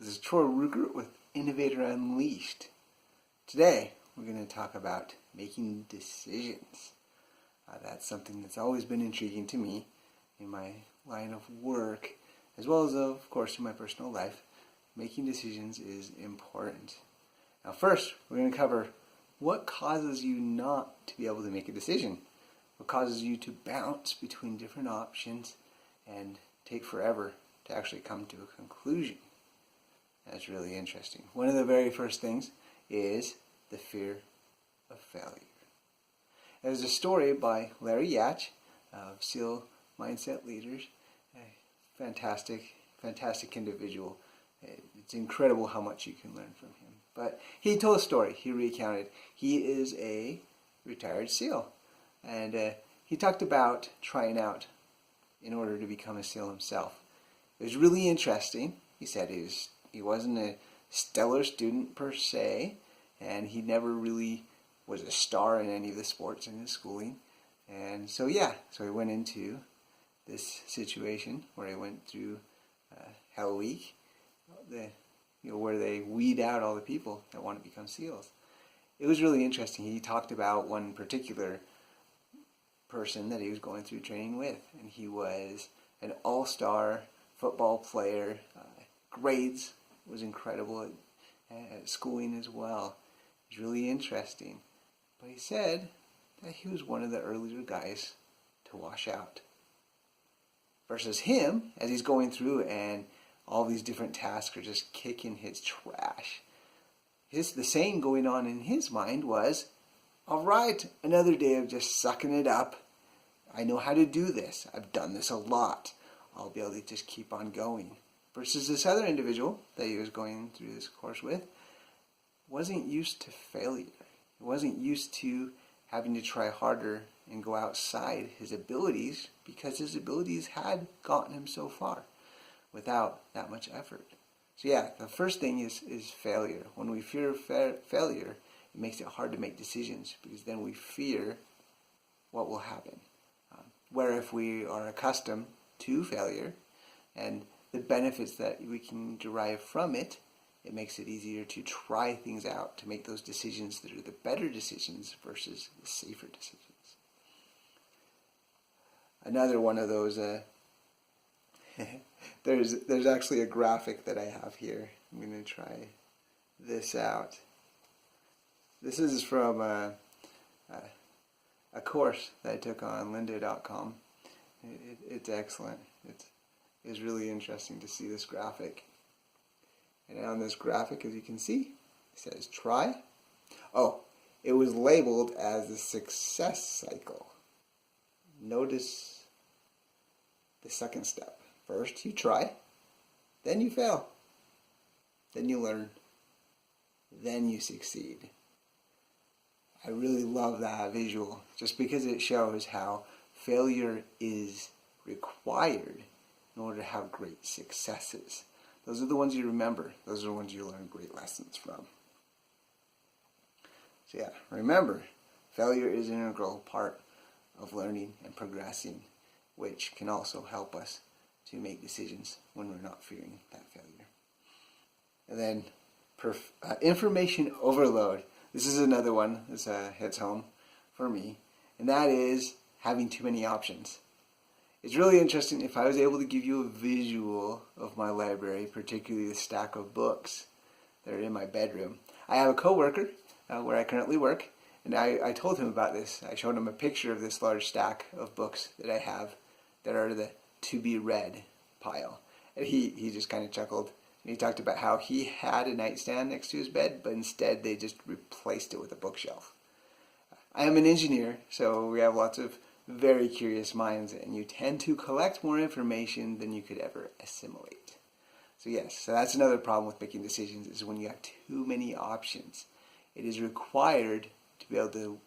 This is Troy Ruger with Innovator Unleashed. Today, we're going to talk about making decisions. That's something that's always been intriguing to me in my line of work, as well as, of course, in my personal life. Making decisions is important. Now, first, we're going to cover what causes you not to be able to make a decision. What causes you to bounce between different options and take forever to actually come to a conclusion. That's really interesting. One of the very first things is the fear of failure. There's a story by Larry Yach of SEAL Mindset Leaders. A fantastic individual. It's incredible how much you can learn from him. But he told a story. He recounted. He is a retired SEAL. And he talked about trying out in order to become a SEAL himself. It was really interesting. He said he wasn't a stellar student per se, and he never really was a star in any of the sports in his schooling. And so he went into this situation where he went through Hell Week, where they weed out all the people that want to become SEALs. It was really interesting. He talked about one particular person that he was going through training with, and he was an all-star football player. Grades was incredible at schooling as well. It was really interesting. But he said that he was one of the earlier guys to wash out. Versus him, as he's going through and all these different tasks are just kicking his trash. The saying going on in his mind was, all right, another day of just sucking it up. I know how to do this. I've done this a lot. I'll be able to just keep on going. Versus this other individual that he was going through this course with wasn't used to failure. He wasn't used to having to try harder and go outside his abilities because his abilities had gotten him so far without that much effort. So the first thing is failure. When we fear failure, it makes it hard to make decisions because then we fear what will happen. Where if we are accustomed to failure and the benefits that we can derive from it, it makes it easier to try things out, to make those decisions that are the better decisions versus the safer decisions. Another one of those, there's actually a graphic that I have here. I'm going to try this out. This is from a course that I took on lynda.com. It's excellent. It's really interesting to see this graphic. And on this graphic, as you can see, it says try. Oh, it was labeled as the success cycle. Notice the second step. First, you try. Then you fail. Then you learn. Then you succeed. I really love that visual just because it shows how failure is required in order to have great successes. Those are the ones you remember. Those are the ones you learn great lessons from. So remember, failure is an integral part of learning and progressing, which can also help us to make decisions when we're not fearing that failure. And then information overload. This is another one that hits home for me, and that is having too many options. It's really interesting if I was able to give you a visual of my library, particularly the stack of books that are in my bedroom. I have a coworker where I currently work, and I told him about this. I showed him a picture of this large stack of books that I have that are the to-be-read pile. And he just kind of chuckled. And he talked about how he had a nightstand next to his bed, but instead they just replaced it with a bookshelf. I am an engineer, so we have lots of very curious minds, and you tend to collect more information than you could ever assimilate. So that's another problem with making decisions, is when you have too many options. It is required to be able to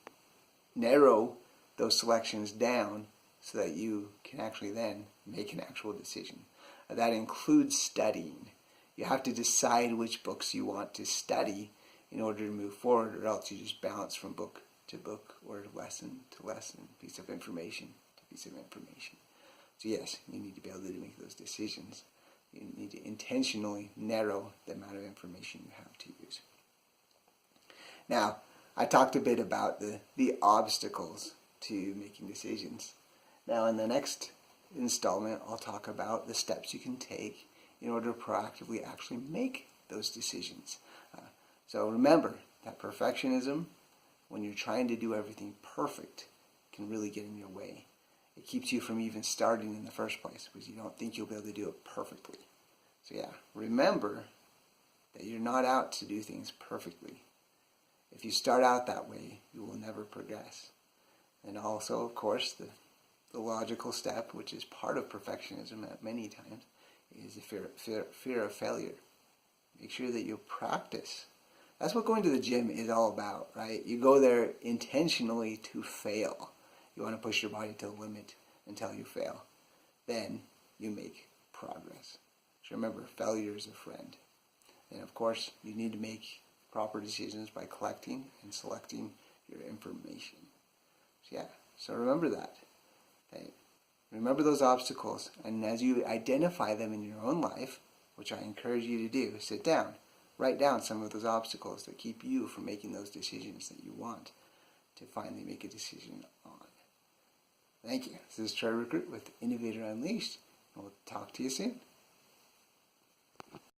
narrow those selections down so that you can actually then make an actual decision. That includes studying. You have to decide which books you want to study in order to move forward, or else you just bounce from book to book or lesson to lesson, piece of information to piece of information. So you need to be able to make those decisions. You need to intentionally narrow the amount of information you have to use. Now, I talked a bit about the obstacles to making decisions. Now, in the next installment, I'll talk about the steps you can take in order to proactively actually make those decisions. So remember that perfectionism, when you're trying to do everything perfect, can really get in your way. It keeps you from even starting in the first place because you don't think you'll be able to do it perfectly. So yeah, remember that you're not out to do things perfectly. If you start out that way, you will never progress. And also, of course, the logical step, which is part of perfectionism at many times, is the fear of failure. Make sure that you practice. That's what going to the gym is all about, right? You go there intentionally to fail. You want to push your body to the limit until you fail. Then you make progress. So remember, failure is a friend. And of course, you need to make proper decisions by collecting and selecting your information. So remember that. Okay? Remember those obstacles, and as you identify them in your own life, which I encourage you to do, sit down, write down some of those obstacles that keep you from making those decisions that you want to finally make a decision on. Thank you. This is Try to Recruit with Innovator Unleashed, and we'll talk to you soon.